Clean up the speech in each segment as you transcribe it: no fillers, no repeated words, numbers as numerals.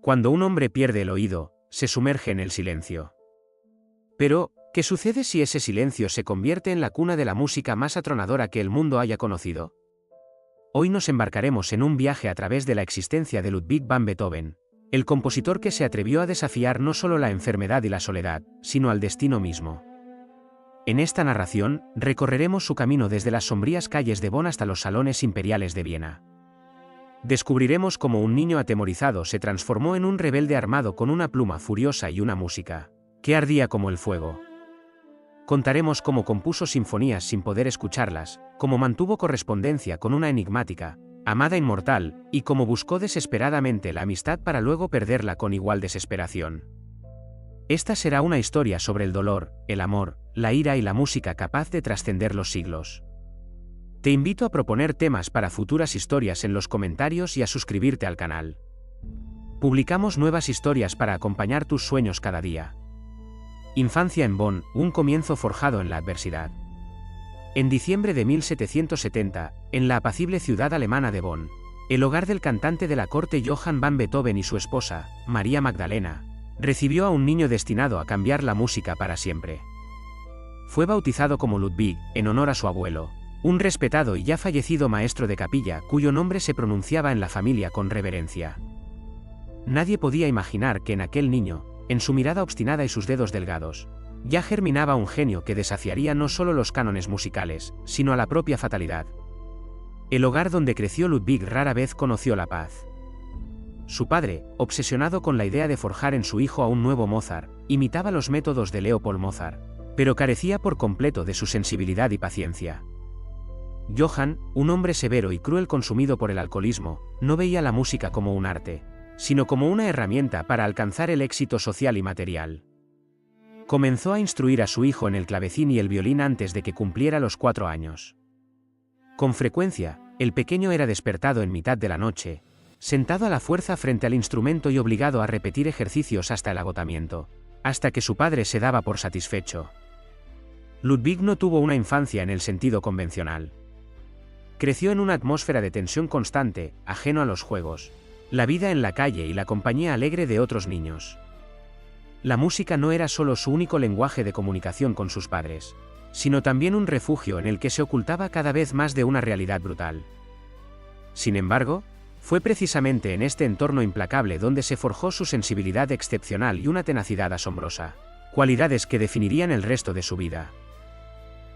Cuando un hombre pierde el oído, se sumerge en el silencio. Pero, ¿qué sucede si ese silencio se convierte en la cuna de la música más atronadora que el mundo haya conocido? Hoy nos embarcaremos en un viaje a través de la existencia de Ludwig van Beethoven, el compositor que se atrevió a desafiar no solo la enfermedad y la soledad, sino al destino mismo. En esta narración, recorreremos su camino desde las sombrías calles de Bonn hasta los salones imperiales de Viena. Descubriremos cómo un niño atemorizado se transformó en un rebelde armado con una pluma furiosa y una música que ardía como el fuego. Contaremos cómo compuso sinfonías sin poder escucharlas, cómo mantuvo correspondencia con una enigmática amada inmortal, y cómo buscó desesperadamente la amistad para luego perderla con igual desesperación. Esta será una historia sobre el dolor, el amor, la ira y la música capaz de trascender los siglos. Te invito a proponer temas para futuras historias en los comentarios y a suscribirte al canal. Publicamos nuevas historias para acompañar tus sueños cada día. Infancia en Bonn, un comienzo forjado en la adversidad. En diciembre de 1770, en la apacible ciudad alemana de Bonn, el hogar del cantante de la corte Johann van Beethoven y su esposa, María Magdalena, recibió a un niño destinado a cambiar la música para siempre. Fue bautizado como Ludwig, en honor a su abuelo, un respetado y ya fallecido maestro de capilla cuyo nombre se pronunciaba en la familia con reverencia. Nadie podía imaginar que en aquel niño, en su mirada obstinada y sus dedos delgados, ya germinaba un genio que desafiaría no solo los cánones musicales, sino a la propia fatalidad. El hogar donde creció Ludwig rara vez conoció la paz. Su padre, obsesionado con la idea de forjar en su hijo a un nuevo Mozart, imitaba los métodos de Leopold Mozart, pero carecía por completo de su sensibilidad y paciencia. Johann, un hombre severo y cruel consumido por el alcoholismo, no veía la música como un arte, sino como una herramienta para alcanzar el éxito social y material. Comenzó a instruir a su hijo en el clavecín y el violín antes de que cumpliera los 4 años. Con frecuencia, el pequeño era despertado en mitad de la noche, sentado a la fuerza frente al instrumento y obligado a repetir ejercicios hasta el agotamiento, hasta que su padre se daba por satisfecho. Ludwig no tuvo una infancia en el sentido convencional. Creció en una atmósfera de tensión constante, ajeno a los juegos, la vida en la calle y la compañía alegre de otros niños. La música no era solo su único lenguaje de comunicación con sus padres, sino también un refugio en el que se ocultaba cada vez más de una realidad brutal. Sin embargo, fue precisamente en este entorno implacable donde se forjó su sensibilidad excepcional y una tenacidad asombrosa, cualidades que definirían el resto de su vida.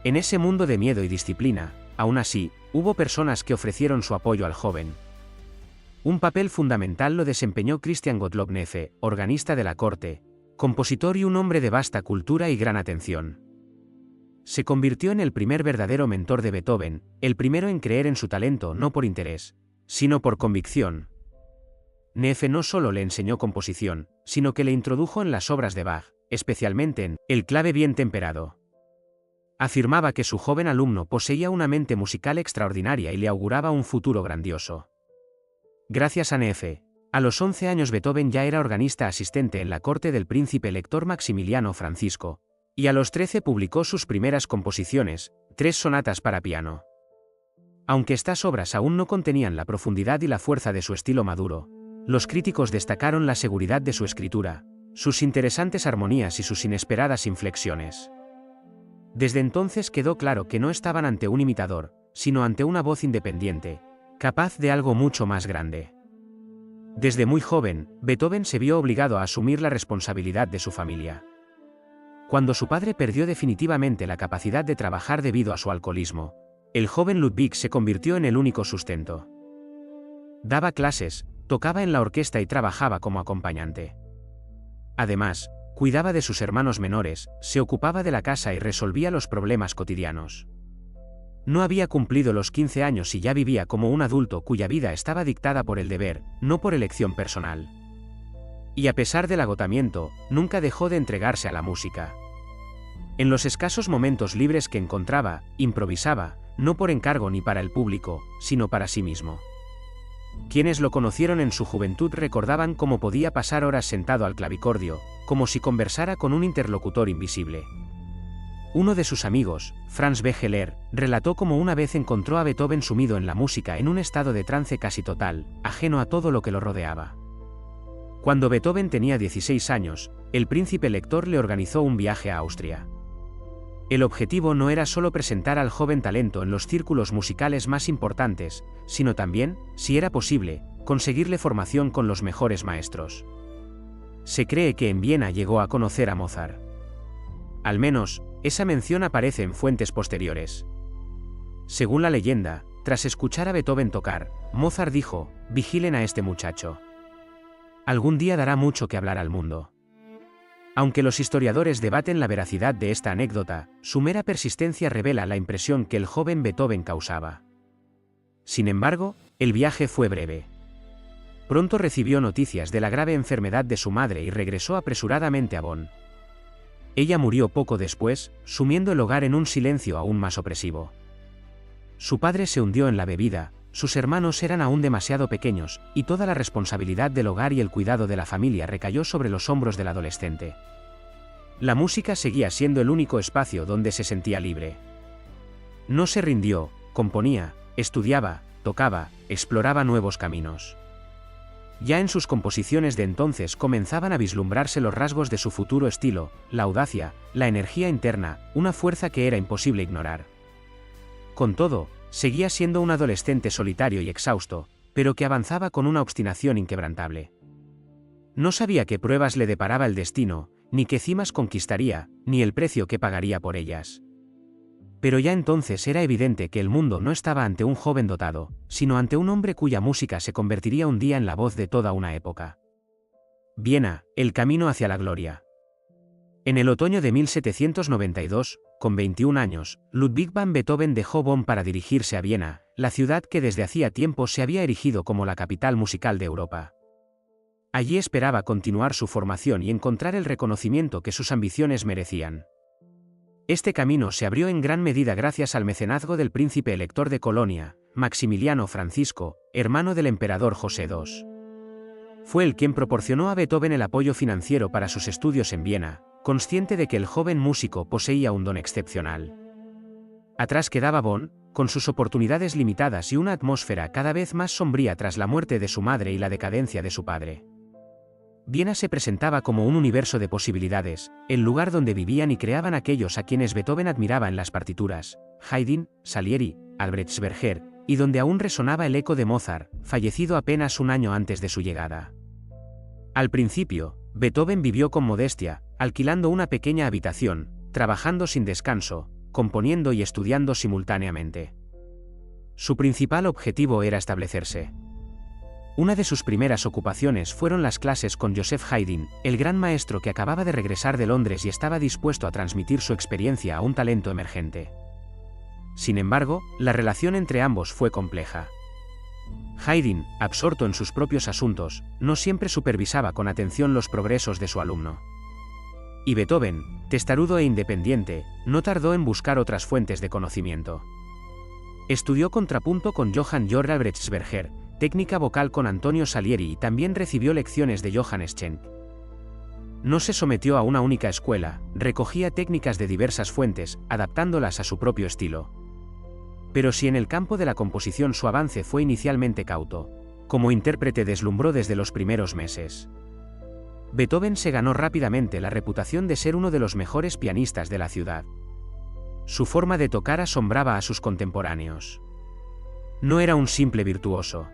En ese mundo de miedo y disciplina, aún así, hubo personas que ofrecieron su apoyo al joven. Un papel fundamental lo desempeñó Christian Gottlob Neefe, organista de la corte, compositor y un hombre de vasta cultura y gran atención. Se convirtió en el primer verdadero mentor de Beethoven, el primero en creer en su talento no por interés, sino por convicción. Neefe no solo le enseñó composición, sino que le introdujo en las obras de Bach, especialmente en El clave bien temperado. Afirmaba que su joven alumno poseía una mente musical extraordinaria y le auguraba un futuro grandioso. Gracias a Neefe, a los 11 años Beethoven ya era organista asistente en la corte del príncipe elector Maximiliano Francisco, y a los 13 publicó sus primeras composiciones, 3 sonatas para piano. Aunque estas obras aún no contenían la profundidad y la fuerza de su estilo maduro, los críticos destacaron la seguridad de su escritura, sus interesantes armonías y sus inesperadas inflexiones. Desde entonces quedó claro que no estaban ante un imitador, sino ante una voz independiente, capaz de algo mucho más grande. Desde muy joven, Beethoven se vio obligado a asumir la responsabilidad de su familia. Cuando su padre perdió definitivamente la capacidad de trabajar debido a su alcoholismo, el joven Ludwig se convirtió en el único sustento. Daba clases, tocaba en la orquesta y trabajaba como acompañante. Además, cuidaba de sus hermanos menores, se ocupaba de la casa y resolvía los problemas cotidianos. No había cumplido los 15 años y ya vivía como un adulto cuya vida estaba dictada por el deber, no por elección personal. Y a pesar del agotamiento, nunca dejó de entregarse a la música. En los escasos momentos libres que encontraba, improvisaba, no por encargo ni para el público, sino para sí mismo. Quienes lo conocieron en su juventud recordaban cómo podía pasar horas sentado al clavicordio, como si conversara con un interlocutor invisible. Uno de sus amigos, Franz B. Heller, relató cómo una vez encontró a Beethoven sumido en la música en un estado de trance casi total, ajeno a todo lo que lo rodeaba. Cuando Beethoven tenía 16 años, el príncipe elector le organizó un viaje a Austria. El objetivo no era solo presentar al joven talento en los círculos musicales más importantes, sino también, si era posible, conseguirle formación con los mejores maestros. Se cree que en Viena llegó a conocer a Mozart. Al menos, esa mención aparece en fuentes posteriores. Según la leyenda, tras escuchar a Beethoven tocar, Mozart dijo: «Vigilen a este muchacho. Algún día dará mucho que hablar al mundo». Aunque los historiadores debaten la veracidad de esta anécdota, su mera persistencia revela la impresión que el joven Beethoven causaba. Sin embargo, el viaje fue breve. Pronto recibió noticias de la grave enfermedad de su madre y regresó apresuradamente a Bonn. Ella murió poco después, sumiendo el hogar en un silencio aún más opresivo. Su padre se hundió en la bebida, sus hermanos eran aún demasiado pequeños, y toda la responsabilidad del hogar y el cuidado de la familia recayó sobre los hombros del adolescente. La música seguía siendo el único espacio donde se sentía libre. No se rindió, componía, estudiaba, tocaba, exploraba nuevos caminos. Ya en sus composiciones de entonces comenzaban a vislumbrarse los rasgos de su futuro estilo, la audacia, la energía interna, una fuerza que era imposible ignorar. Con todo, seguía siendo un adolescente solitario y exhausto, pero que avanzaba con una obstinación inquebrantable. No sabía qué pruebas le deparaba el destino, ni qué cimas conquistaría, ni el precio que pagaría por ellas. Pero ya entonces era evidente que el mundo no estaba ante un joven dotado, sino ante un hombre cuya música se convertiría un día en la voz de toda una época. Viena, el camino hacia la gloria. En el otoño de 1792, con 21 años, Ludwig van Beethoven dejó Bonn para dirigirse a Viena, la ciudad que desde hacía tiempo se había erigido como la capital musical de Europa. Allí esperaba continuar su formación y encontrar el reconocimiento que sus ambiciones merecían. Este camino se abrió en gran medida gracias al mecenazgo del príncipe elector de Colonia, Maximiliano Francisco, hermano del emperador José II. Fue él quien proporcionó a Beethoven el apoyo financiero para sus estudios en Viena, consciente de que el joven músico poseía un don excepcional. Atrás quedaba Bonn, con sus oportunidades limitadas y una atmósfera cada vez más sombría tras la muerte de su madre y la decadencia de su padre. Viena se presentaba como un universo de posibilidades, el lugar donde vivían y creaban aquellos a quienes Beethoven admiraba en las partituras, Haydn, Salieri, Albrechtsberger, y donde aún resonaba el eco de Mozart, fallecido apenas un año antes de su llegada. Al principio, Beethoven vivió con modestia, alquilando una pequeña habitación, trabajando sin descanso, componiendo y estudiando simultáneamente. Su principal objetivo era establecerse. Una de sus primeras ocupaciones fueron las clases con Joseph Haydn, el gran maestro que acababa de regresar de Londres y estaba dispuesto a transmitir su experiencia a un talento emergente. Sin embargo, la relación entre ambos fue compleja. Haydn, absorto en sus propios asuntos, no siempre supervisaba con atención los progresos de su alumno. Y Beethoven, testarudo e independiente, no tardó en buscar otras fuentes de conocimiento. Estudió contrapunto con Johann Georg Albrechtsberger, técnica vocal con Antonio Salieri y también recibió lecciones de Johann Schenk. No se sometió a una única escuela, recogía técnicas de diversas fuentes, adaptándolas a su propio estilo. Pero si en el campo de la composición su avance fue inicialmente cauto, como intérprete deslumbró desde los primeros meses. Beethoven se ganó rápidamente la reputación de ser uno de los mejores pianistas de la ciudad. Su forma de tocar asombraba a sus contemporáneos. No era un simple virtuoso.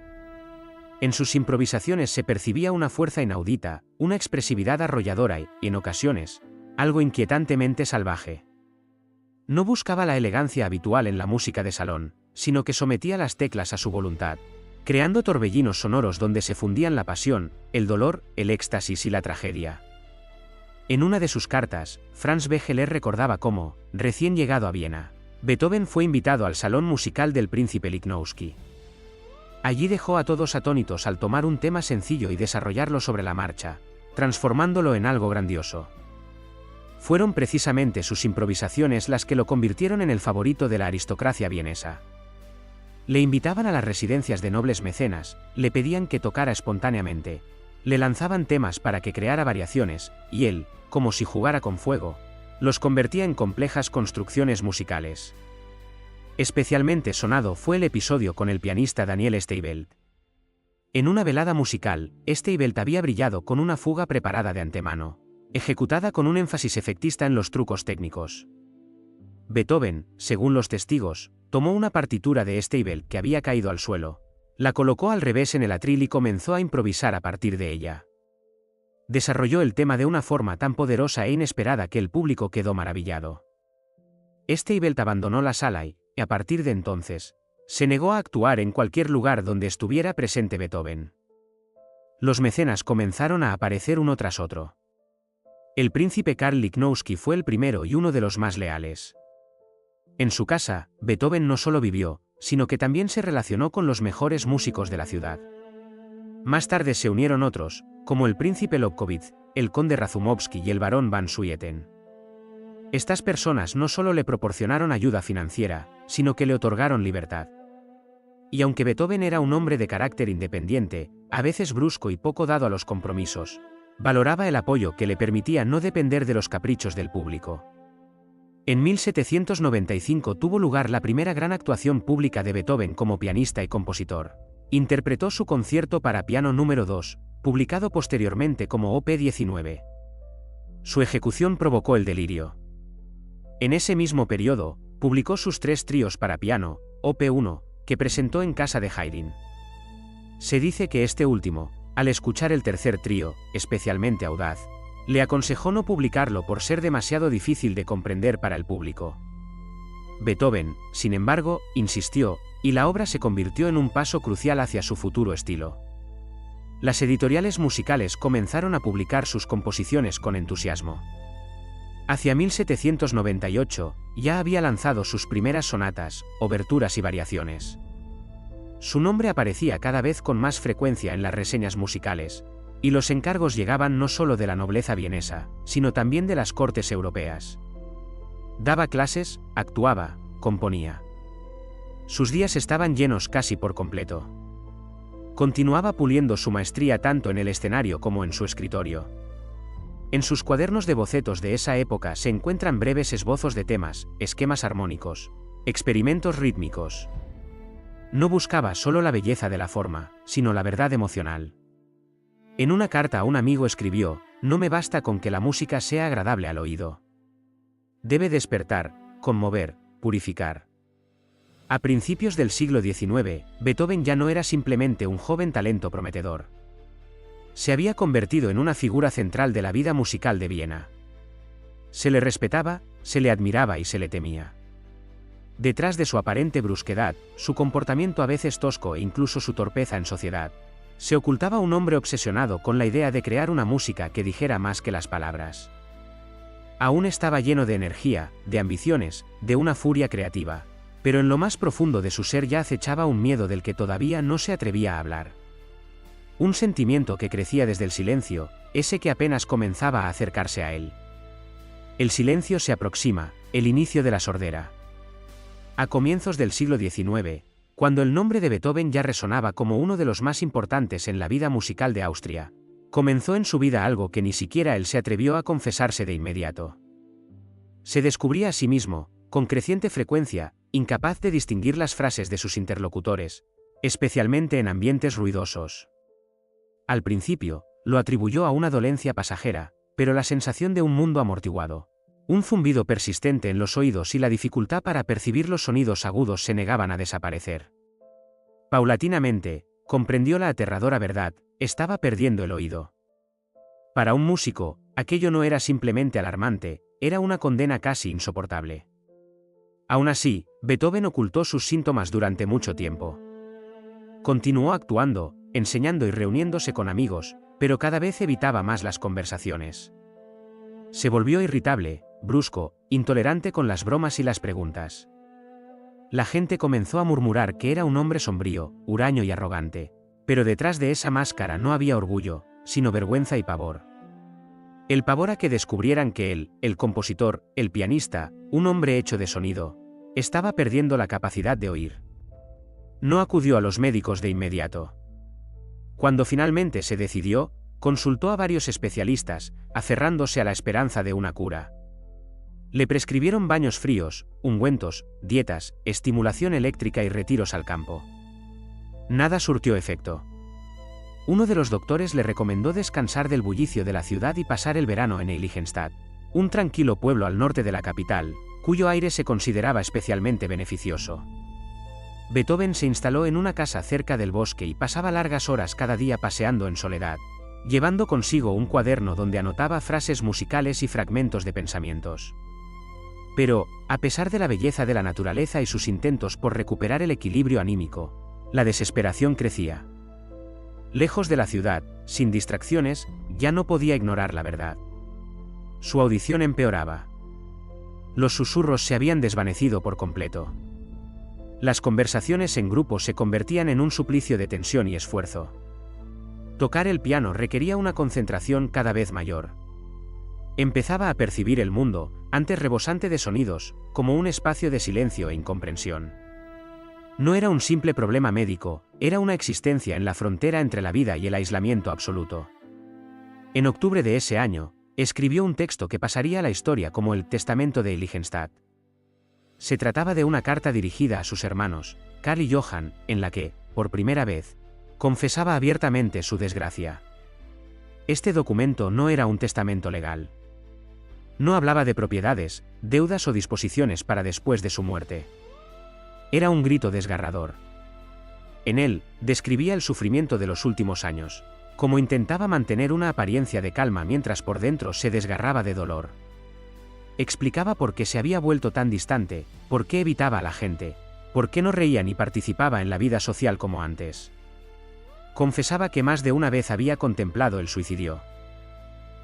En sus improvisaciones se percibía una fuerza inaudita, una expresividad arrolladora y, en ocasiones, algo inquietantemente salvaje. No buscaba la elegancia habitual en la música de salón, sino que sometía las teclas a su voluntad, creando torbellinos sonoros donde se fundían la pasión, el dolor, el éxtasis y la tragedia. En una de sus cartas, Franz Becheler recordaba cómo, recién llegado a Viena, Beethoven fue invitado al salón musical del príncipe Lichnowsky. Allí dejó a todos atónitos al tomar un tema sencillo y desarrollarlo sobre la marcha, transformándolo en algo grandioso. Fueron precisamente sus improvisaciones las que lo convirtieron en el favorito de la aristocracia vienesa. Le invitaban a las residencias de nobles mecenas, le pedían que tocara espontáneamente, le lanzaban temas para que creara variaciones, y él, como si jugara con fuego, los convertía en complejas construcciones musicales. Especialmente sonado fue el episodio con el pianista Daniel Steibelt. En una velada musical, este Ibelt había brillado con una fuga preparada de antemano, ejecutada con un énfasis efectista en los trucos técnicos. Beethoven, según los testigos, tomó una partitura de este Ibelt que había caído al suelo, la colocó al revés en el atril y comenzó a improvisar a partir de ella. Desarrolló el tema de una forma tan poderosa e inesperada que el público quedó maravillado. Este Ibelt abandonó la sala y, a partir de entonces, se negó a actuar en cualquier lugar donde estuviera presente Beethoven. Los mecenas comenzaron a aparecer uno tras otro. El príncipe Karl Lichnowsky fue el primero y uno de los más leales. En su casa, Beethoven no solo vivió, sino que también se relacionó con los mejores músicos de la ciudad. Más tarde se unieron otros, como el príncipe Lobkowitz, el conde Razumovsky y el barón van Suyeten. Estas personas no solo le proporcionaron ayuda financiera, sino que le otorgaron libertad. Y aunque Beethoven era un hombre de carácter independiente, a veces brusco y poco dado a los compromisos, valoraba el apoyo que le permitía no depender de los caprichos del público. En 1795 tuvo lugar la primera gran actuación pública de Beethoven como pianista y compositor. Interpretó su concierto para piano número 2, publicado posteriormente como Op. 19. Su ejecución provocó el delirio. En ese mismo periodo, publicó sus 3 tríos para piano, Op. 1, que presentó en casa de Haydn. Se dice que este último, al escuchar el tercer trío, especialmente audaz, le aconsejó no publicarlo por ser demasiado difícil de comprender para el público. Beethoven, sin embargo, insistió, y la obra se convirtió en un paso crucial hacia su futuro estilo. Las editoriales musicales comenzaron a publicar sus composiciones con entusiasmo. Hacia 1798, ya había lanzado sus primeras sonatas, oberturas y variaciones. Su nombre aparecía cada vez con más frecuencia en las reseñas musicales, y los encargos llegaban no solo de la nobleza vienesa, sino también de las cortes europeas. Daba clases, actuaba, componía. Sus días estaban llenos casi por completo. Continuaba puliendo su maestría tanto en el escenario como en su escritorio. En sus cuadernos de bocetos de esa época se encuentran breves esbozos de temas, esquemas armónicos, experimentos rítmicos. No buscaba solo la belleza de la forma, sino la verdad emocional. En una carta a un amigo escribió: "No me basta con que la música sea agradable al oído. Debe despertar, conmover, purificar". A principios del siglo XIX, Beethoven ya no era simplemente un joven talento prometedor. Se había convertido en una figura central de la vida musical de Viena. Se le respetaba, se le admiraba y se le temía. Detrás de su aparente brusquedad, su comportamiento a veces tosco e incluso su torpeza en sociedad, se ocultaba un hombre obsesionado con la idea de crear una música que dijera más que las palabras. Aún estaba lleno de energía, de ambiciones, de una furia creativa, pero en lo más profundo de su ser ya acechaba un miedo del que todavía no se atrevía a hablar. Un sentimiento que crecía desde el silencio, ese que apenas comenzaba a acercarse a él. El silencio se aproxima, el inicio de la sordera. A comienzos del siglo XIX, cuando el nombre de Beethoven ya resonaba como uno de los más importantes en la vida musical de Austria, comenzó en su vida algo que ni siquiera él se atrevió a confesarse de inmediato. Se descubría a sí mismo, con creciente frecuencia, incapaz de distinguir las frases de sus interlocutores, especialmente en ambientes ruidosos. Al principio, lo atribuyó a una dolencia pasajera, pero la sensación de un mundo amortiguado, un zumbido persistente en los oídos y la dificultad para percibir los sonidos agudos se negaban a desaparecer. Paulatinamente, comprendió la aterradora verdad: estaba perdiendo el oído. Para un músico, aquello no era simplemente alarmante, era una condena casi insoportable. Aún así, Beethoven ocultó sus síntomas durante mucho tiempo. Continuó actuando, enseñando y reuniéndose con amigos, pero cada vez evitaba más las conversaciones. Se volvió irritable, brusco, intolerante con las bromas y las preguntas. La gente comenzó a murmurar que era un hombre sombrío, huraño y arrogante, pero detrás de esa máscara no había orgullo, sino vergüenza y pavor. El pavor a que descubrieran que él, el compositor, el pianista, un hombre hecho de sonido, estaba perdiendo la capacidad de oír. No acudió a los médicos de inmediato. Cuando finalmente se decidió, consultó a varios especialistas, aferrándose a la esperanza de una cura. Le prescribieron baños fríos, ungüentos, dietas, estimulación eléctrica y retiros al campo. Nada surtió efecto. Uno de los doctores le recomendó descansar del bullicio de la ciudad y pasar el verano en Heiligenstadt, un tranquilo pueblo al norte de la capital, cuyo aire se consideraba especialmente beneficioso. Beethoven se instaló en una casa cerca del bosque y pasaba largas horas cada día paseando en soledad, llevando consigo un cuaderno donde anotaba frases musicales y fragmentos de pensamientos. Pero, a pesar de la belleza de la naturaleza y sus intentos por recuperar el equilibrio anímico, la desesperación crecía. Lejos de la ciudad, sin distracciones, ya no podía ignorar la verdad. Su audición empeoraba. Los susurros se habían desvanecido por completo. Las conversaciones en grupo se convertían en un suplicio de tensión y esfuerzo. Tocar el piano requería una concentración cada vez mayor. Empezaba a percibir el mundo, antes rebosante de sonidos, como un espacio de silencio e incomprensión. No era un simple problema médico, era una existencia en la frontera entre la vida y el aislamiento absoluto. En octubre de ese año, escribió un texto que pasaría a la historia como el Testamento de Heiligenstadt. Se trataba de una carta dirigida a sus hermanos, Karl y Johann, en la que, por primera vez, confesaba abiertamente su desgracia. Este documento no era un testamento legal. No hablaba de propiedades, deudas o disposiciones para después de su muerte. Era un grito desgarrador. En él, describía el sufrimiento de los últimos años, como intentaba mantener una apariencia de calma mientras por dentro se desgarraba de dolor. Explicaba por qué se había vuelto tan distante, por qué evitaba a la gente, por qué no reía ni participaba en la vida social como antes. Confesaba que más de una vez había contemplado el suicidio.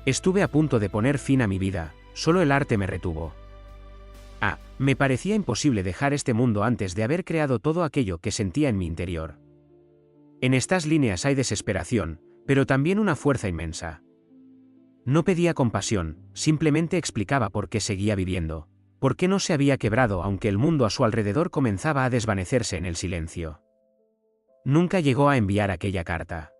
Estuve a punto de poner fin a mi vida, solo el arte me retuvo. Me parecía imposible dejar este mundo antes de haber creado todo aquello que sentía en mi interior. En estas líneas hay desesperación, pero también una fuerza inmensa. No pedía compasión, simplemente explicaba por qué seguía viviendo, por qué no se había quebrado aunque el mundo a su alrededor comenzaba a desvanecerse en el silencio. Nunca llegó a enviar aquella carta.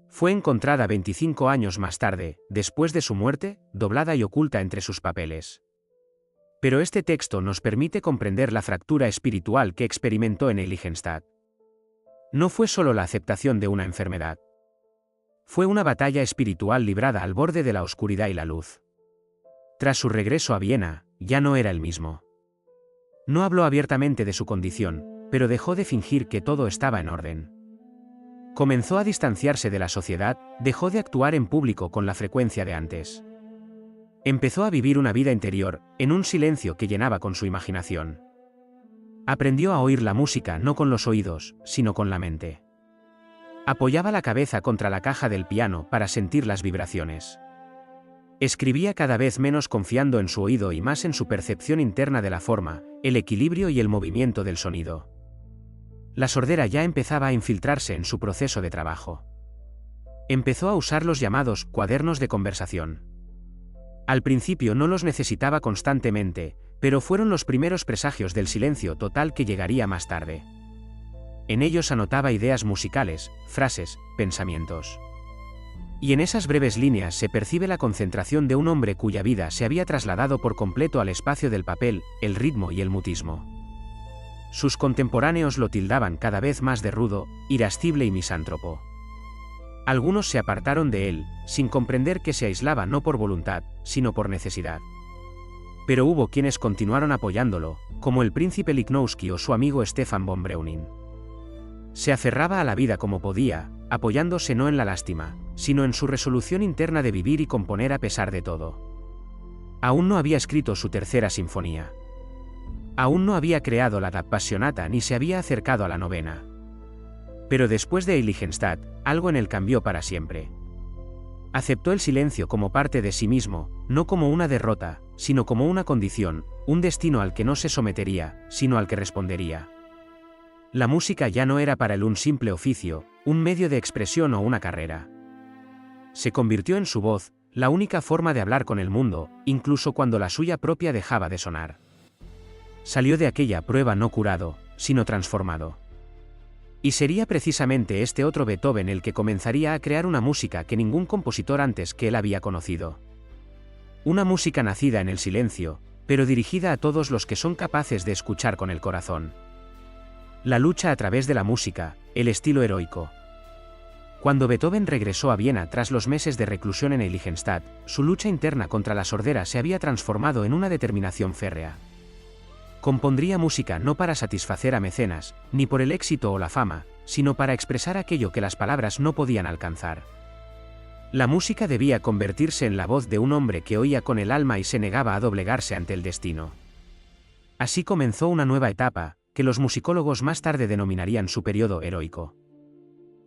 Fue encontrada 25 años más tarde, después de su muerte, doblada y oculta entre sus papeles. Pero este texto nos permite comprender la fractura espiritual que experimentó en Heiligenstadt. No fue solo la aceptación de una enfermedad. Fue una batalla espiritual librada al borde de la oscuridad y la luz. Tras su regreso a Viena, ya no era el mismo. No habló abiertamente de su condición, pero dejó de fingir que todo estaba en orden. Comenzó a distanciarse de la sociedad, dejó de actuar en público con la frecuencia de antes. Empezó a vivir una vida interior, en un silencio que llenaba con su imaginación. Aprendió a oír la música no con los oídos, sino con la mente. Apoyaba la cabeza contra la caja del piano para sentir las vibraciones. Escribía cada vez menos confiando en su oído y más en su percepción interna de la forma, el equilibrio y el movimiento del sonido. La sordera ya empezaba a infiltrarse en su proceso de trabajo. Empezó a usar los llamados cuadernos de conversación. Al principio no los necesitaba constantemente, pero fueron los primeros presagios del silencio total que llegaría más tarde. En ellos anotaba ideas musicales, frases, pensamientos. Y en esas breves líneas se percibe la concentración de un hombre cuya vida se había trasladado por completo al espacio del papel, el ritmo y el mutismo. Sus contemporáneos lo tildaban cada vez más de rudo, irascible y misántropo. Algunos se apartaron de él, sin comprender que se aislaba no por voluntad, sino por necesidad. Pero hubo quienes continuaron apoyándolo, como el príncipe Lichnowsky o su amigo Stefan von Breuning. Se aferraba a la vida como podía, apoyándose no en la lástima, sino en su resolución interna de vivir y componer a pesar de todo. Aún no había escrito su tercera sinfonía. Aún no había creado la Appassionata ni se había acercado a la novena. Pero después de Heiligenstadt, algo en él cambió para siempre. Aceptó el silencio como parte de sí mismo, no como una derrota, sino como una condición, un destino al que no se sometería, sino al que respondería. La música ya no era para él un simple oficio, un medio de expresión o una carrera. Se convirtió en su voz, la única forma de hablar con el mundo, incluso cuando la suya propia dejaba de sonar. Salió de aquella prueba no curado, sino transformado. Y sería precisamente este otro Beethoven el que comenzaría a crear una música que ningún compositor antes que él había conocido. Una música nacida en el silencio, pero dirigida a todos los que son capaces de escuchar con el corazón. La lucha a través de la música, el estilo heroico. Cuando Beethoven regresó a Viena tras los meses de reclusión en Heiligenstadt, su lucha interna contra la sordera se había transformado en una determinación férrea. Compondría música no para satisfacer a mecenas, ni por el éxito o la fama, sino para expresar aquello que las palabras no podían alcanzar. La música debía convertirse en la voz de un hombre que oía con el alma y se negaba a doblegarse ante el destino. Así comenzó una nueva etapa, que los musicólogos más tarde denominarían su periodo heroico.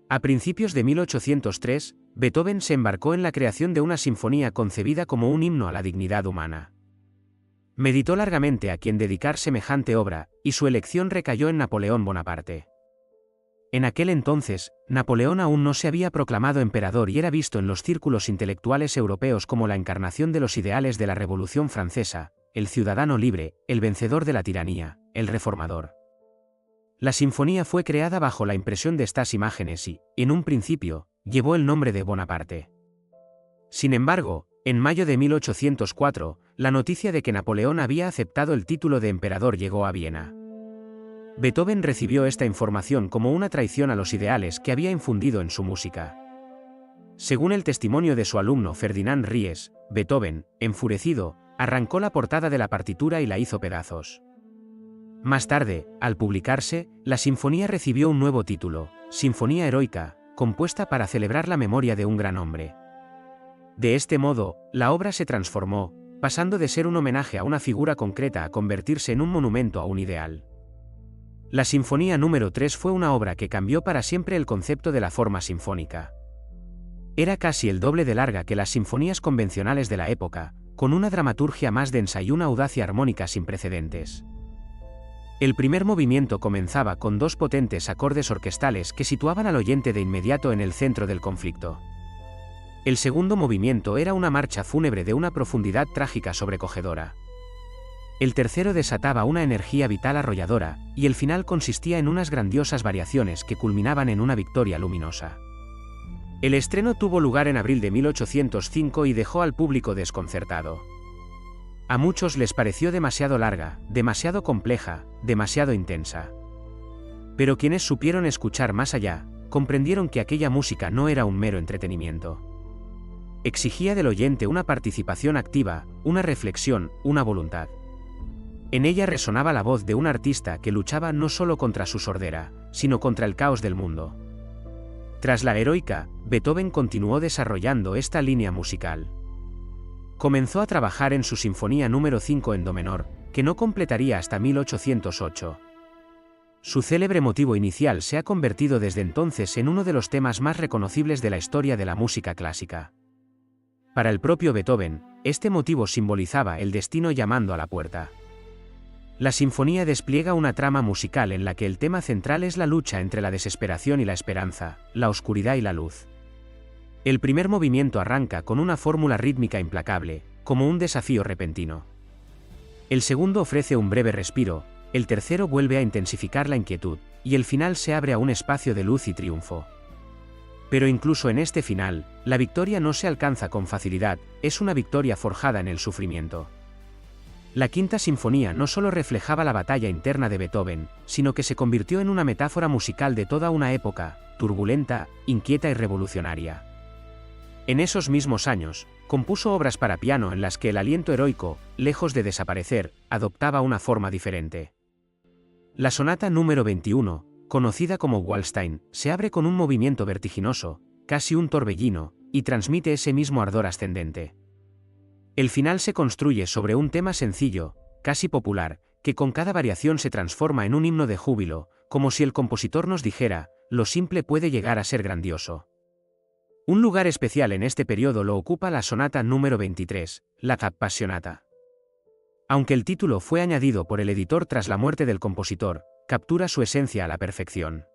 A principios de 1803, Beethoven se embarcó en la creación de una sinfonía concebida como un himno a la dignidad humana. Meditó largamente a quién dedicar semejante obra, y su elección recayó en Napoleón Bonaparte. En aquel entonces, Napoleón aún no se había proclamado emperador y era visto en los círculos intelectuales europeos como la encarnación de los ideales de la Revolución Francesa, el ciudadano libre, el vencedor de la tiranía, el reformador. La sinfonía fue creada bajo la impresión de estas imágenes y, en un principio, llevó el nombre de Bonaparte. Sin embargo, en mayo de 1804, la noticia de que Napoleón había aceptado el título de emperador llegó a Viena. Beethoven recibió esta información como una traición a los ideales que había infundido en su música. Según el testimonio de su alumno Ferdinand Ries, Beethoven, enfurecido, arrancó la portada de la partitura y la hizo pedazos. Más tarde, al publicarse, la sinfonía recibió un nuevo título, Sinfonía Heroica, compuesta para celebrar la memoria de un gran hombre. De este modo, la obra se transformó, pasando de ser un homenaje a una figura concreta a convertirse en un monumento a un ideal. La Sinfonía número 3 fue una obra que cambió para siempre el concepto de la forma sinfónica. Era casi el doble de larga que las sinfonías convencionales de la época, con una dramaturgia más densa y una audacia armónica sin precedentes. El primer movimiento comenzaba con dos potentes acordes orquestales que situaban al oyente de inmediato en el centro del conflicto. El segundo movimiento era una marcha fúnebre de una profundidad trágica sobrecogedora. El tercero desataba una energía vital arrolladora, y el final consistía en unas grandiosas variaciones que culminaban en una victoria luminosa. El estreno tuvo lugar en abril de 1805 y dejó al público desconcertado. A muchos les pareció demasiado larga, demasiado compleja, demasiado intensa. Pero quienes supieron escuchar más allá, comprendieron que aquella música no era un mero entretenimiento. Exigía del oyente una participación activa, una reflexión, una voluntad. En ella resonaba la voz de un artista que luchaba no solo contra su sordera, sino contra el caos del mundo. Tras la heroica, Beethoven continuó desarrollando esta línea musical. Comenzó a trabajar en su Sinfonía número 5 en do menor, que no completaría hasta 1808. Su célebre motivo inicial se ha convertido desde entonces en uno de los temas más reconocibles de la historia de la música clásica. Para el propio Beethoven, este motivo simbolizaba el destino llamando a la puerta. La sinfonía despliega una trama musical en la que el tema central es la lucha entre la desesperación y la esperanza, la oscuridad y la luz. El primer movimiento arranca con una fórmula rítmica implacable, como un desafío repentino. El segundo ofrece un breve respiro, el tercero vuelve a intensificar la inquietud, y el final se abre a un espacio de luz y triunfo. Pero incluso en este final, la victoria no se alcanza con facilidad, es una victoria forjada en el sufrimiento. La Quinta Sinfonía no solo reflejaba la batalla interna de Beethoven, sino que se convirtió en una metáfora musical de toda una época, turbulenta, inquieta y revolucionaria. En esos mismos años, compuso obras para piano en las que el aliento heroico, lejos de desaparecer, adoptaba una forma diferente. La Sonata número 21, conocida como Waldstein, se abre con un movimiento vertiginoso, casi un torbellino, y transmite ese mismo ardor ascendente. El final se construye sobre un tema sencillo, casi popular, que con cada variación se transforma en un himno de júbilo, como si el compositor nos dijera, lo simple puede llegar a ser grandioso. Un lugar especial en este periodo lo ocupa la Sonata número 23, la Appassionata. Aunque el título fue añadido por el editor tras la muerte del compositor, captura su esencia a la perfección.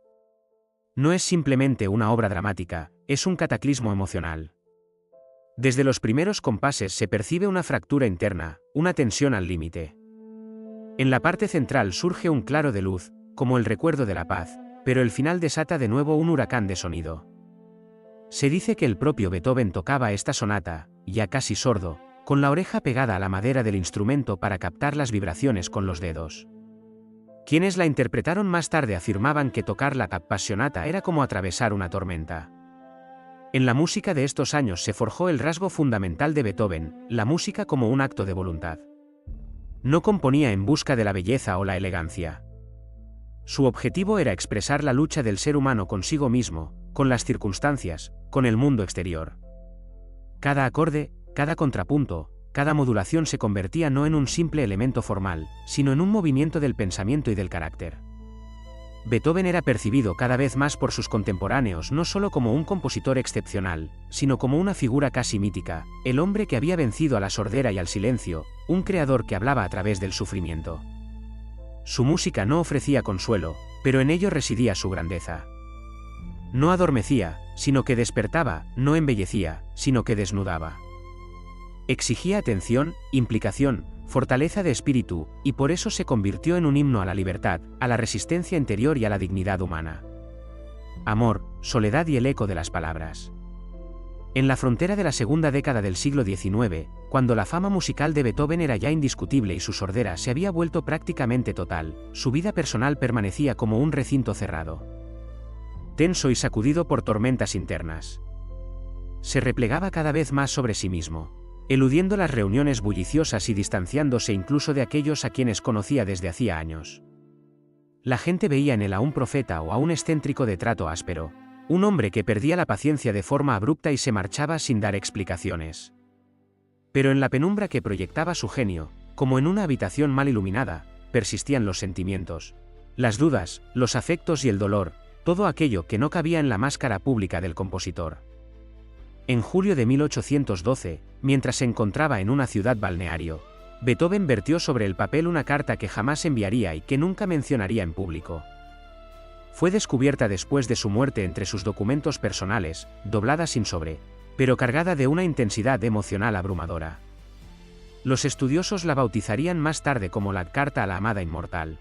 No es simplemente una obra dramática, es un cataclismo emocional. Desde los primeros compases se percibe una fractura interna, una tensión al límite. En la parte central surge un claro de luz, como el recuerdo de la paz, pero el final desata de nuevo un huracán de sonido. Se dice que el propio Beethoven tocaba esta sonata, ya casi sordo, con la oreja pegada a la madera del instrumento para captar las vibraciones con los dedos. Quienes la interpretaron más tarde afirmaban que tocar la Appassionata era como atravesar una tormenta. En la música de estos años se forjó el rasgo fundamental de Beethoven, la música como un acto de voluntad. No componía en busca de la belleza o la elegancia. Su objetivo era expresar la lucha del ser humano consigo mismo, con las circunstancias, con el mundo exterior. Cada acorde, cada contrapunto, cada modulación se convertía no en un simple elemento formal, sino en un movimiento del pensamiento y del carácter. Beethoven era percibido cada vez más por sus contemporáneos no solo como un compositor excepcional, sino como una figura casi mítica, el hombre que había vencido a la sordera y al silencio, un creador que hablaba a través del sufrimiento. Su música no ofrecía consuelo, pero en ello residía su grandeza. No adormecía, sino que despertaba, no embellecía, sino que desnudaba. Exigía atención, implicación, fortaleza de espíritu, y por eso se convirtió en un himno a la libertad, a la resistencia interior y a la dignidad humana. Amor, soledad y el eco de las palabras. En la frontera de la segunda década del siglo XIX, cuando la fama musical de Beethoven era ya indiscutible y su sordera se había vuelto prácticamente total, su vida personal permanecía como un recinto cerrado. Tenso y sacudido por tormentas internas. Se replegaba cada vez más sobre sí mismo, eludiendo las reuniones bulliciosas y distanciándose incluso de aquellos a quienes conocía desde hacía años. La gente veía en él a un profeta o a un excéntrico de trato áspero, un hombre que perdía la paciencia de forma abrupta y se marchaba sin dar explicaciones. Pero en la penumbra que proyectaba su genio, como en una habitación mal iluminada, persistían los sentimientos, las dudas, los afectos y el dolor, todo aquello que no cabía en la máscara pública del compositor. En julio de 1812, mientras se encontraba en una ciudad balneario, Beethoven vertió sobre el papel una carta que jamás enviaría y que nunca mencionaría en público. Fue descubierta después de su muerte entre sus documentos personales, doblada sin sobre, pero cargada de una intensidad emocional abrumadora. Los estudiosos la bautizarían más tarde como la Carta a la amada inmortal.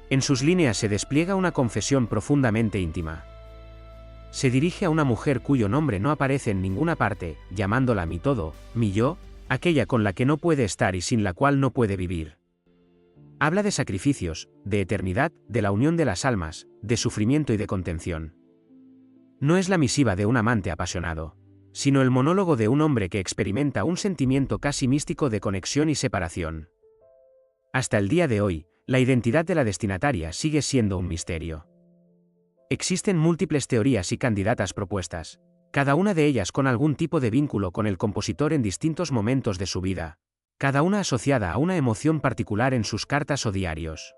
En sus líneas se despliega una confesión profundamente íntima. Se dirige a una mujer cuyo nombre no aparece en ninguna parte, llamándola mi todo, mi yo, aquella con la que no puede estar y sin la cual no puede vivir. Habla de sacrificios, de eternidad, de la unión de las almas, de sufrimiento y de contención. No es la misiva de un amante apasionado, sino el monólogo de un hombre que experimenta un sentimiento casi místico de conexión y separación. Hasta el día de hoy, la identidad de la destinataria sigue siendo un misterio. Existen múltiples teorías y candidatas propuestas, cada una de ellas con algún tipo de vínculo con el compositor en distintos momentos de su vida, cada una asociada a una emoción particular en sus cartas o diarios.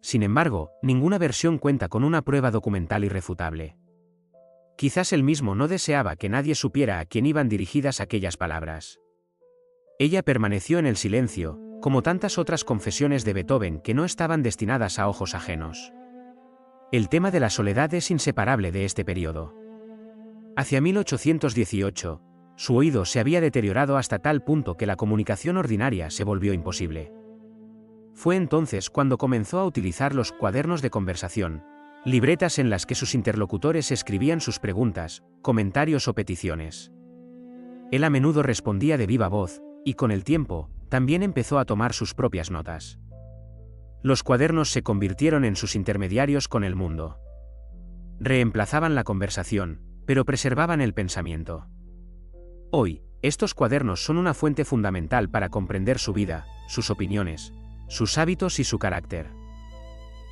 Sin embargo, ninguna versión cuenta con una prueba documental irrefutable. Quizás él mismo no deseaba que nadie supiera a quién iban dirigidas aquellas palabras. Ella permaneció en el silencio, como tantas otras confesiones de Beethoven que no estaban destinadas a ojos ajenos. El tema de la soledad es inseparable de este periodo. Hacia 1818, su oído se había deteriorado hasta tal punto que la comunicación ordinaria se volvió imposible. Fue entonces cuando comenzó a utilizar los cuadernos de conversación, libretas en las que sus interlocutores escribían sus preguntas, comentarios o peticiones. Él a menudo respondía de viva voz, y con el tiempo, también empezó a tomar sus propias notas. Los cuadernos se convirtieron en sus intermediarios con el mundo. Reemplazaban la conversación, pero preservaban el pensamiento. Hoy, estos cuadernos son una fuente fundamental para comprender su vida, sus opiniones, sus hábitos y su carácter.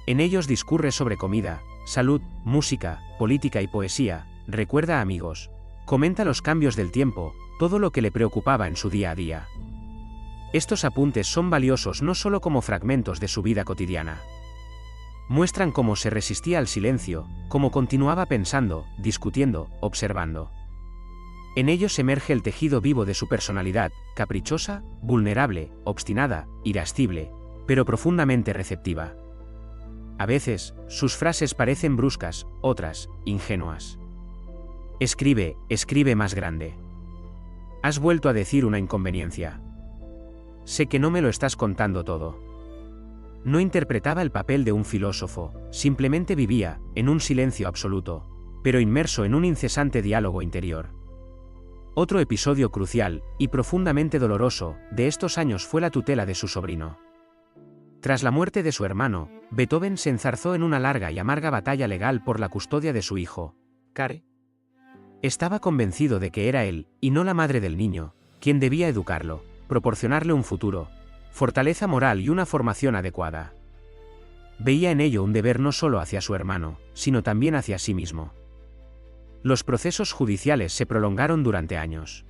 En ellos discurre sobre comida, salud, música, política y poesía, recuerda a amigos, comenta los cambios del tiempo, todo lo que le preocupaba en su día a día. Estos apuntes son valiosos no solo como fragmentos de su vida cotidiana. Muestran cómo se resistía al silencio, cómo continuaba pensando, discutiendo, observando. En ellos emerge el tejido vivo de su personalidad, caprichosa, vulnerable, obstinada, irascible, pero profundamente receptiva. A veces, sus frases parecen bruscas, otras, ingenuas. Escribe, escribe más grande. Has vuelto a decir una inconveniencia. Sé que no me lo estás contando todo. No interpretaba el papel de un filósofo, simplemente vivía, en un silencio absoluto, pero inmerso en un incesante diálogo interior. Otro episodio crucial, y profundamente doloroso, de estos años fue la tutela de su sobrino. Tras la muerte de su hermano, Beethoven se enzarzó en una larga y amarga batalla legal por la custodia de su hijo, Care. Estaba convencido de que era él, y no la madre del niño, quien debía educarlo, proporcionarle un futuro, fortaleza moral y una formación adecuada. Veía en ello un deber no solo hacia su hermano, sino también hacia sí mismo. Los procesos judiciales se prolongaron durante años.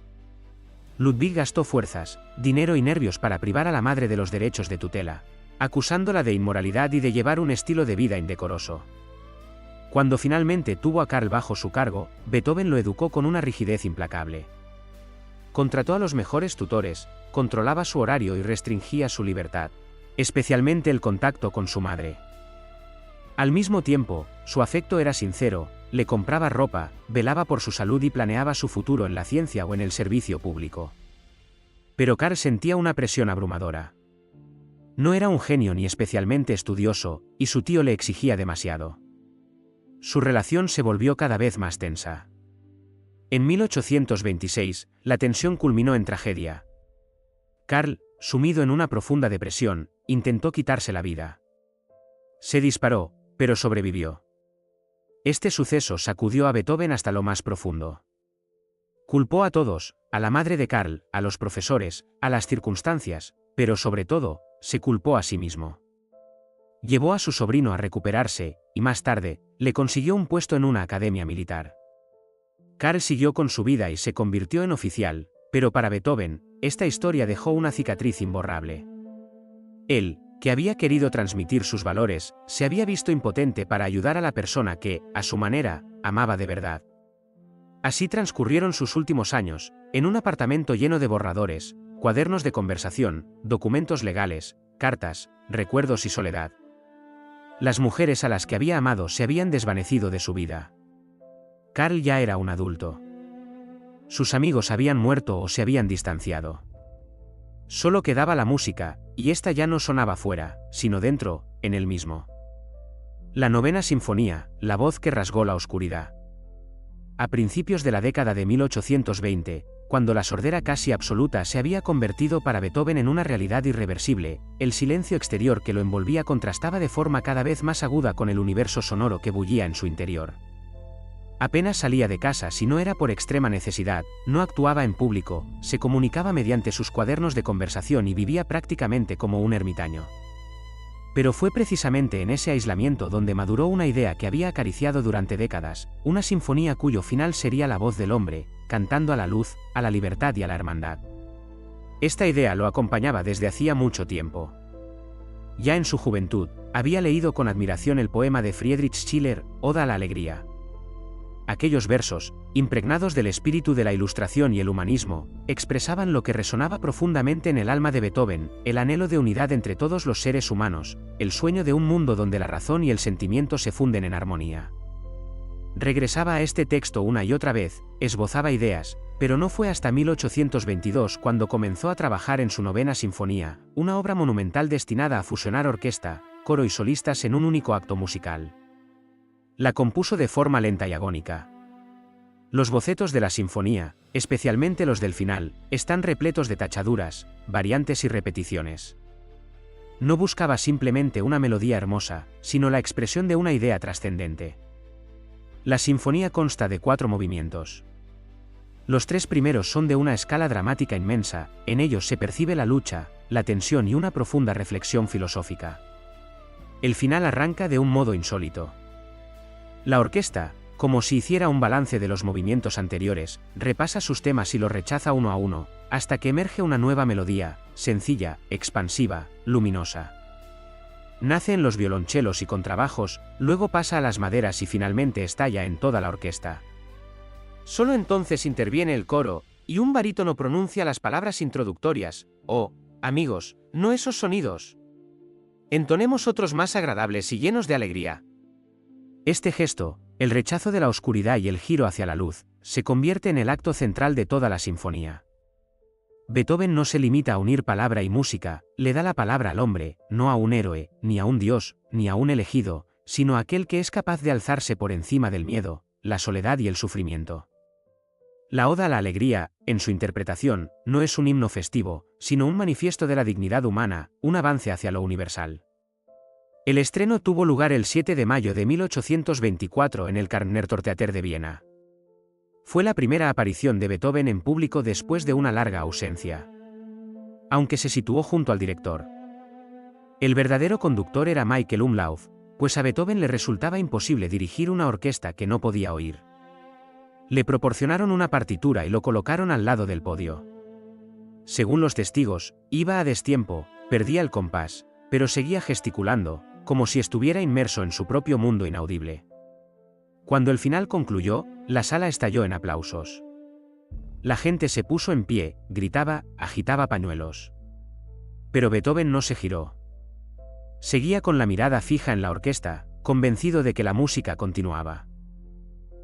Ludwig gastó fuerzas, dinero y nervios para privar a la madre de los derechos de tutela, acusándola de inmoralidad y de llevar un estilo de vida indecoroso. Cuando finalmente tuvo a Karl bajo su cargo, Beethoven lo educó con una rigidez implacable. Contrató a los mejores tutores, controlaba su horario y restringía su libertad, especialmente el contacto con su madre. Al mismo tiempo, su afecto era sincero, le compraba ropa, velaba por su salud y planeaba su futuro en la ciencia o en el servicio público. Pero Karl sentía una presión abrumadora. No era un genio ni especialmente estudioso, y su tío le exigía demasiado. Su relación se volvió cada vez más tensa. En 1826, la tensión culminó en tragedia. Karl, sumido en una profunda depresión, intentó quitarse la vida. Se disparó, pero sobrevivió. Este suceso sacudió a Beethoven hasta lo más profundo. Culpó a todos, a la madre de Karl, a los profesores, a las circunstancias, pero sobre todo, se culpó a sí mismo. Llevó a su sobrino a recuperarse, y más tarde, le consiguió un puesto en una academia militar. Karl siguió con su vida y se convirtió en oficial, pero para Beethoven, esta historia dejó una cicatriz imborrable. Él, que había querido transmitir sus valores, se había visto impotente para ayudar a la persona que, a su manera, amaba de verdad. Así transcurrieron sus últimos años, en un apartamento lleno de borradores, cuadernos de conversación, documentos legales, cartas, recuerdos y soledad. Las mujeres a las que había amado se habían desvanecido de su vida. Karl ya era un adulto. Sus amigos habían muerto o se habían distanciado. Solo quedaba la música, y esta ya no sonaba fuera, sino dentro, en él mismo. La novena sinfonía, la voz que rasgó la oscuridad. A principios de la década de 1820, cuando la sordera casi absoluta se había convertido para Beethoven en una realidad irreversible, el silencio exterior que lo envolvía contrastaba de forma cada vez más aguda con el universo sonoro que bullía en su interior. Apenas salía de casa si no era por extrema necesidad, no actuaba en público, se comunicaba mediante sus cuadernos de conversación y vivía prácticamente como un ermitaño. Pero fue precisamente en ese aislamiento donde maduró una idea que había acariciado durante décadas, una sinfonía cuyo final sería la voz del hombre, cantando a la luz, a la libertad y a la hermandad. Esta idea lo acompañaba desde hacía mucho tiempo. Ya en su juventud, había leído con admiración el poema de Friedrich Schiller, Oda a la alegría. Aquellos versos, impregnados del espíritu de la Ilustración y el humanismo, expresaban lo que resonaba profundamente en el alma de Beethoven, el anhelo de unidad entre todos los seres humanos, el sueño de un mundo donde la razón y el sentimiento se funden en armonía. Regresaba a este texto una y otra vez, esbozaba ideas, pero no fue hasta 1822 cuando comenzó a trabajar en su novena sinfonía, una obra monumental destinada a fusionar orquesta, coro y solistas en un único acto musical. La compuso de forma lenta y agónica. Los bocetos de la sinfonía, especialmente los del final, están repletos de tachaduras, variantes y repeticiones. No buscaba simplemente una melodía hermosa, sino la expresión de una idea trascendente. La sinfonía consta de 4 movimientos. Los 3 primeros son de una escala dramática inmensa, en ellos se percibe la lucha, la tensión y una profunda reflexión filosófica. El final arranca de un modo insólito. La orquesta, como si hiciera un balance de los movimientos anteriores, repasa sus temas y los rechaza uno a uno, hasta que emerge una nueva melodía, sencilla, expansiva, luminosa. Nace en los violonchelos y contrabajos, luego pasa a las maderas y finalmente estalla en toda la orquesta. Solo entonces interviene el coro, y un barítono pronuncia las palabras introductorias: «Oh, amigos, no esos sonidos. Entonemos otros más agradables y llenos de alegría». Este gesto, el rechazo de la oscuridad y el giro hacia la luz, se convierte en el acto central de toda la sinfonía. Beethoven no se limita a unir palabra y música, le da la palabra al hombre, no a un héroe, ni a un dios, ni a un elegido, sino a aquel que es capaz de alzarse por encima del miedo, la soledad y el sufrimiento. La Oda a la alegría, en su interpretación, no es un himno festivo, sino un manifiesto de la dignidad humana, un avance hacia lo universal. El estreno tuvo lugar el 7 de mayo de 1824 en el Karl-Theater de Viena. Fue la primera aparición de Beethoven en público después de una larga ausencia. Aunque se situó junto al director. El verdadero conductor era Michael Umlauf, pues a Beethoven le resultaba imposible dirigir una orquesta que no podía oír. Le proporcionaron una partitura y lo colocaron al lado del podio. Según los testigos, iba a destiempo, perdía el compás, pero seguía gesticulando, como si estuviera inmerso en su propio mundo inaudible. Cuando el final concluyó, la sala estalló en aplausos. La gente se puso en pie, gritaba, agitaba pañuelos. Pero Beethoven no se giró. Seguía con la mirada fija en la orquesta, convencido de que la música continuaba.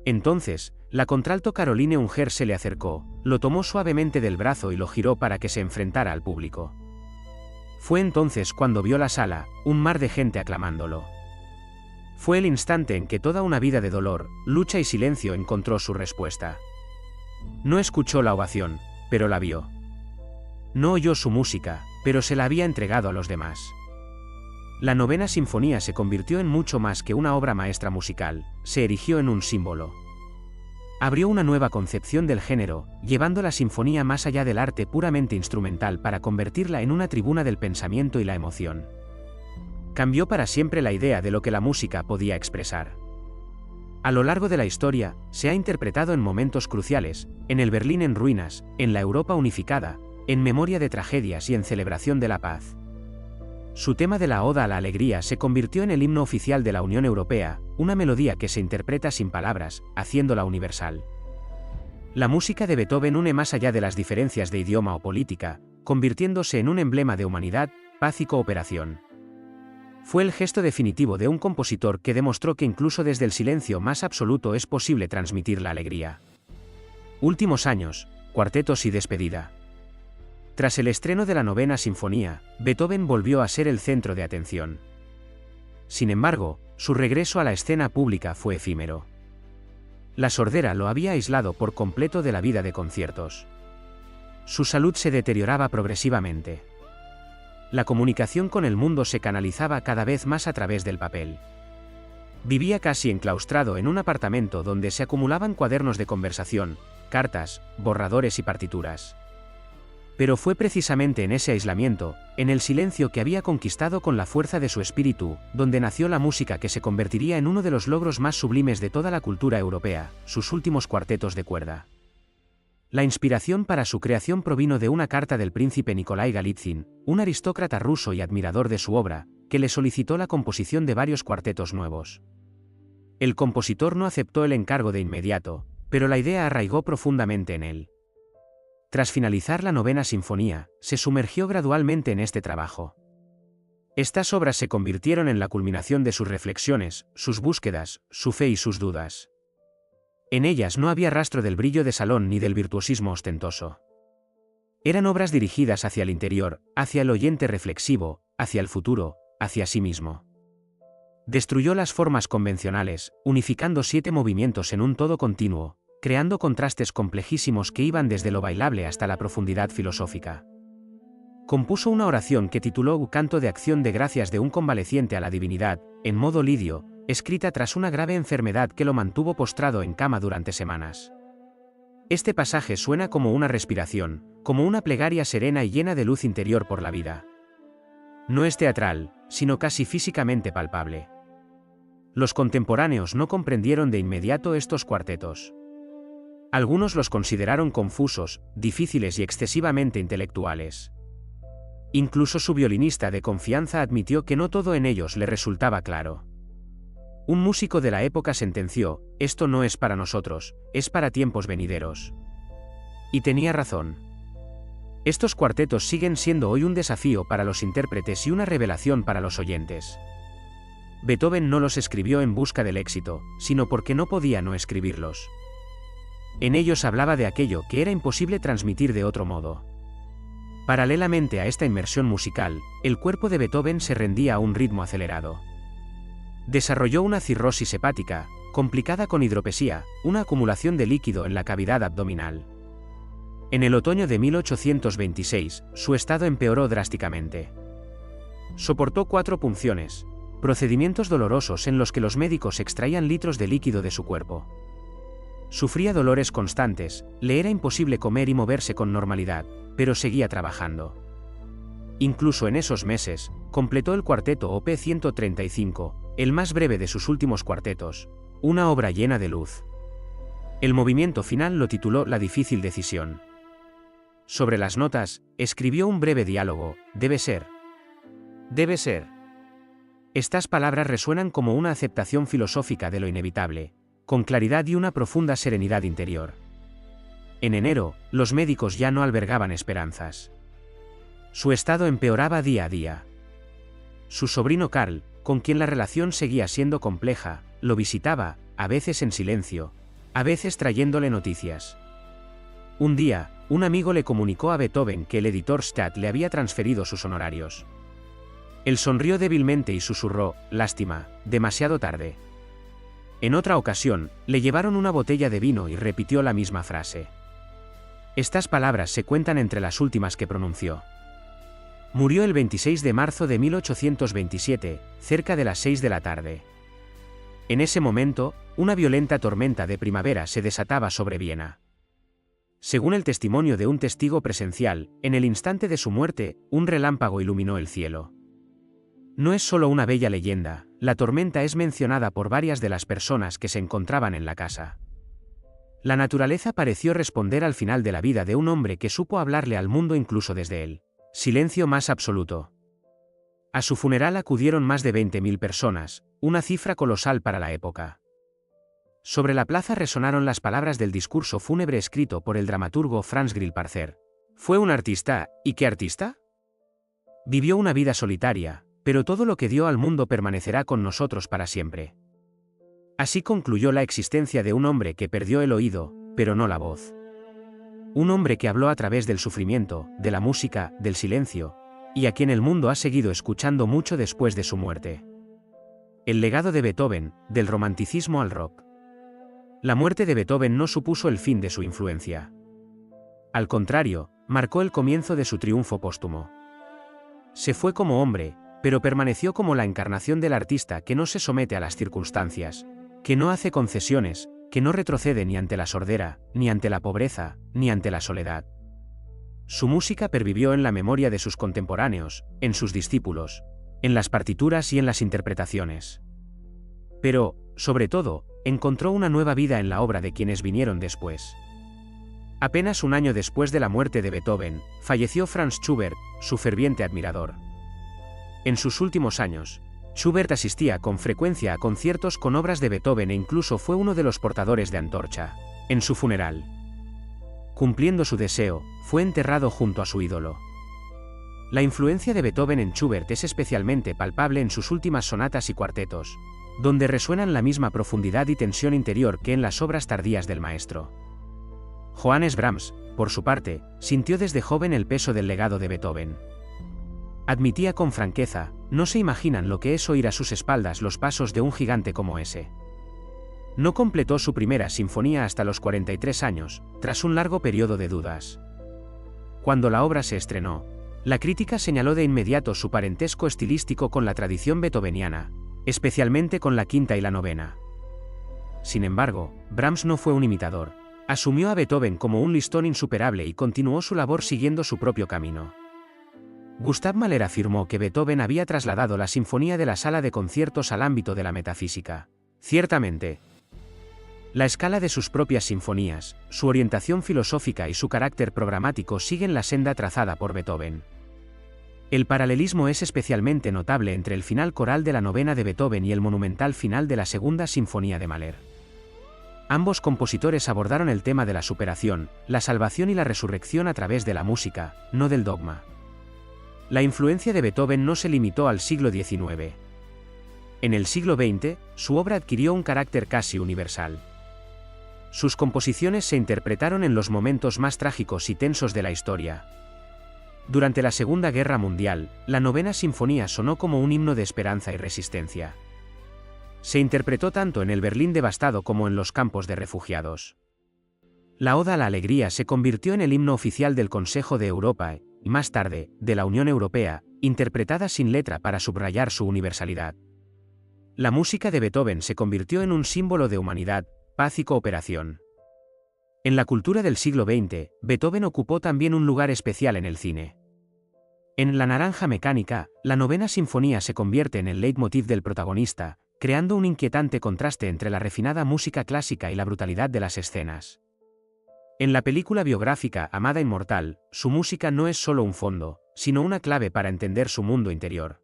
Entonces, la contralto Caroline Unger se le acercó, lo tomó suavemente del brazo y lo giró para que se enfrentara al público. Fue entonces cuando vio la sala, un mar de gente aclamándolo. Fue el instante en que toda una vida de dolor, lucha y silencio encontró su respuesta. No escuchó la ovación, pero la vio. No oyó su música, pero se la había entregado a los demás. La novena sinfonía se convirtió en mucho más que una obra maestra musical, se erigió en un símbolo. Abrió una nueva concepción del género, llevando la sinfonía más allá del arte puramente instrumental para convertirla en una tribuna del pensamiento y la emoción. Cambió para siempre la idea de lo que la música podía expresar. A lo largo de la historia, se ha interpretado en momentos cruciales, en el Berlín en ruinas, en la Europa unificada, en memoria de tragedias y en celebración de la paz. Su tema de la Oda a la Alegría se convirtió en el himno oficial de la Unión Europea, una melodía que se interpreta sin palabras, haciéndola universal. La música de Beethoven une más allá de las diferencias de idioma o política, convirtiéndose en un emblema de humanidad, paz y cooperación. Fue el gesto definitivo de un compositor que demostró que incluso desde el silencio más absoluto es posible transmitir la alegría. Últimos años, cuartetos y despedida. Tras el estreno de la novena sinfonía, Beethoven volvió a ser el centro de atención. Sin embargo, su regreso a la escena pública fue efímero. La sordera lo había aislado por completo de la vida de conciertos. Su salud se deterioraba progresivamente. La comunicación con el mundo se canalizaba cada vez más a través del papel. Vivía casi enclaustrado en un apartamento donde se acumulaban cuadernos de conversación, cartas, borradores y partituras. Pero fue precisamente en ese aislamiento, en el silencio que había conquistado con la fuerza de su espíritu, donde nació la música que se convertiría en uno de los logros más sublimes de toda la cultura europea, sus últimos cuartetos de cuerda. La inspiración para su creación provino de una carta del príncipe Nikolai Golitsyn, un aristócrata ruso y admirador de su obra, que le solicitó la composición de varios cuartetos nuevos. El compositor no aceptó el encargo de inmediato, pero la idea arraigó profundamente en él. Tras finalizar la novena sinfonía, se sumergió gradualmente en este trabajo. Estas obras se convirtieron en la culminación de sus reflexiones, sus búsquedas, su fe y sus dudas. En ellas no había rastro del brillo de salón ni del virtuosismo ostentoso. Eran obras dirigidas hacia el interior, hacia el oyente reflexivo, hacia el futuro, hacia sí mismo. Destruyó las formas convencionales, unificando 7 movimientos en un todo continuo, creando contrastes complejísimos que iban desde lo bailable hasta la profundidad filosófica. Compuso una oración que tituló Canto de acción de gracias de un convaleciente a la divinidad, en modo lidio, escrita tras una grave enfermedad que lo mantuvo postrado en cama durante semanas. Este pasaje suena como una respiración, como una plegaria serena y llena de luz interior por la vida. No es teatral, sino casi físicamente palpable. Los contemporáneos no comprendieron de inmediato estos cuartetos. Algunos los consideraron confusos, difíciles y excesivamente intelectuales. Incluso su violinista de confianza admitió que no todo en ellos le resultaba claro. Un músico de la época sentenció, esto no es para nosotros, es para tiempos venideros. Y tenía razón. Estos cuartetos siguen siendo hoy un desafío para los intérpretes y una revelación para los oyentes. Beethoven no los escribió en busca del éxito, sino porque no podía no escribirlos. En ellos hablaba de aquello que era imposible transmitir de otro modo. Paralelamente a esta inmersión musical, el cuerpo de Beethoven se rendía a un ritmo acelerado. Desarrolló una cirrosis hepática, complicada con hidropesía, una acumulación de líquido en la cavidad abdominal. En el otoño de 1826, su estado empeoró drásticamente. Soportó 4 punciones, procedimientos dolorosos en los que los médicos extraían litros de líquido de su cuerpo. Sufría dolores constantes, le era imposible comer y moverse con normalidad, pero seguía trabajando. Incluso en esos meses, completó el cuarteto Op. 135, el más breve de sus últimos cuartetos, una obra llena de luz. El movimiento final lo tituló La difícil decisión. Sobre las notas, escribió un breve diálogo: debe ser. Debe ser. Estas palabras resuenan como una aceptación filosófica de lo inevitable, con claridad y una profunda serenidad interior. En enero, los médicos ya no albergaban esperanzas. Su estado empeoraba día a día. Su sobrino Carl, con quien la relación seguía siendo compleja, lo visitaba, a veces en silencio, a veces trayéndole noticias. Un día, un amigo le comunicó a Beethoven que el editor Stadt le había transferido sus honorarios. Él sonrió débilmente y susurró: lástima, demasiado tarde. En otra ocasión, le llevaron una botella de vino y repitió la misma frase. Estas palabras se cuentan entre las últimas que pronunció. Murió el 26 de marzo de 1827, cerca de las 6 de la tarde. En ese momento, una violenta tormenta de primavera se desataba sobre Viena. Según el testimonio de un testigo presencial, en el instante de su muerte, un relámpago iluminó el cielo. No es solo una bella leyenda, la tormenta es mencionada por varias de las personas que se encontraban en la casa. La naturaleza pareció responder al final de la vida de un hombre que supo hablarle al mundo incluso desde él. Silencio más absoluto. A su funeral acudieron más de 20.000 personas, una cifra colosal para la época. Sobre la plaza resonaron las palabras del discurso fúnebre escrito por el dramaturgo Franz Grillparzer. Fue un artista, ¿y qué artista? Vivió una vida solitaria, pero todo lo que dio al mundo permanecerá con nosotros para siempre. Así concluyó la existencia de un hombre que perdió el oído, pero no la voz. Un hombre que habló a través del sufrimiento, de la música, del silencio, y a quien el mundo ha seguido escuchando mucho después de su muerte. El legado de Beethoven, del romanticismo al rock. La muerte de Beethoven no supuso el fin de su influencia. Al contrario, marcó el comienzo de su triunfo póstumo. Se fue como hombre, pero permaneció como la encarnación del artista que no se somete a las circunstancias, que no hace concesiones, que no retrocede ni ante la sordera, ni ante la pobreza, ni ante la soledad. Su música pervivió en la memoria de sus contemporáneos, en sus discípulos, en las partituras y en las interpretaciones. Pero, sobre todo, encontró una nueva vida en la obra de quienes vinieron después. Apenas un año después de la muerte de Beethoven, falleció Franz Schubert, su ferviente admirador. En sus últimos años, Schubert asistía con frecuencia a conciertos con obras de Beethoven e incluso fue uno de los portadores de antorcha. En su funeral, cumpliendo su deseo, fue enterrado junto a su ídolo. La influencia de Beethoven en Schubert es especialmente palpable en sus últimas sonatas y cuartetos, donde resuenan la misma profundidad y tensión interior que en las obras tardías del maestro. Johannes Brahms, por su parte, sintió desde joven el peso del legado de Beethoven. Admitía con franqueza: no se imaginan lo que es oír a sus espaldas los pasos de un gigante como ese. No completó su primera sinfonía hasta los 43 años, tras un largo periodo de dudas. Cuando la obra se estrenó, la crítica señaló de inmediato su parentesco estilístico con la tradición beethoveniana, especialmente con la quinta y la novena. Sin embargo, Brahms no fue un imitador. Asumió a Beethoven como un listón insuperable y continuó su labor siguiendo su propio camino. Gustav Mahler afirmó que Beethoven había trasladado la sinfonía de la sala de conciertos al ámbito de la metafísica. Ciertamente, la escala de sus propias sinfonías, su orientación filosófica y su carácter programático siguen la senda trazada por Beethoven. El paralelismo es especialmente notable entre el final coral de la novena de Beethoven y el monumental final de la segunda sinfonía de Mahler. Ambos compositores abordaron el tema de la superación, la salvación y la resurrección a través de la música, no del dogma. La influencia de Beethoven no se limitó al siglo XIX. En el siglo XX, su obra adquirió un carácter casi universal. Sus composiciones se interpretaron en los momentos más trágicos y tensos de la historia. Durante la Segunda Guerra Mundial, la novena sinfonía sonó como un himno de esperanza y resistencia. Se interpretó tanto en el Berlín devastado como en los campos de refugiados. La Oda a la Alegría se convirtió en el himno oficial del Consejo de Europa y, más tarde, de la Unión Europea, interpretada sin letra para subrayar su universalidad. La música de Beethoven se convirtió en un símbolo de humanidad, paz y cooperación. En la cultura del siglo XX, Beethoven ocupó también un lugar especial en el cine. En La Naranja Mecánica, la novena sinfonía se convierte en el leitmotiv del protagonista, creando un inquietante contraste entre la refinada música clásica y la brutalidad de las escenas. En la película biográfica Amada Inmortal, su música no es solo un fondo, sino una clave para entender su mundo interior.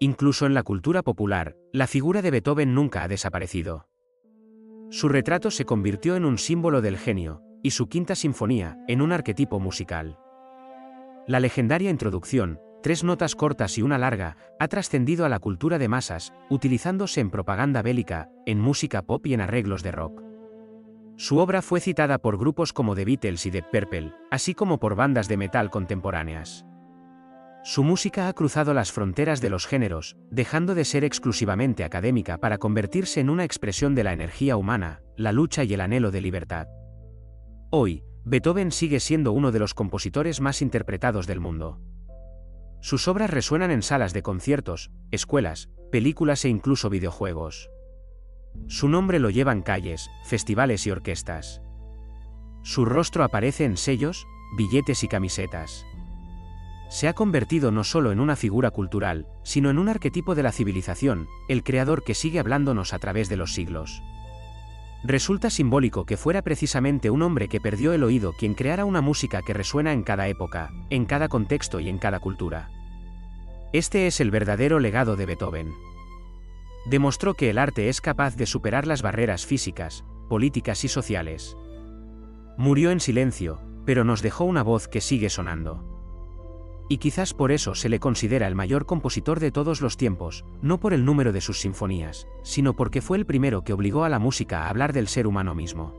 Incluso en la cultura popular, la figura de Beethoven nunca ha desaparecido. Su retrato se convirtió en un símbolo del genio, y su quinta sinfonía, en un arquetipo musical. La legendaria introducción, 3 notas cortas y una larga, ha trascendido a la cultura de masas, utilizándose en propaganda bélica, en música pop y en arreglos de rock. Su obra fue citada por grupos como The Beatles y Deep Purple, así como por bandas de metal contemporáneas. Su música ha cruzado las fronteras de los géneros, dejando de ser exclusivamente académica para convertirse en una expresión de la energía humana, la lucha y el anhelo de libertad. Hoy, Beethoven sigue siendo uno de los compositores más interpretados del mundo. Sus obras resuenan en salas de conciertos, escuelas, películas e incluso videojuegos. Su nombre lo llevan calles, festivales y orquestas. Su rostro aparece en sellos, billetes y camisetas. Se ha convertido no solo en una figura cultural, sino en un arquetipo de la civilización, el creador que sigue hablándonos a través de los siglos. Resulta simbólico que fuera precisamente un hombre que perdió el oído quien creara una música que resuena en cada época, en cada contexto y en cada cultura. Este es el verdadero legado de Beethoven. Demostró que el arte es capaz de superar las barreras físicas, políticas y sociales. Murió en silencio, pero nos dejó una voz que sigue sonando. Y quizás por eso se le considera el mayor compositor de todos los tiempos, no por el número de sus sinfonías, sino porque fue el primero que obligó a la música a hablar del ser humano mismo.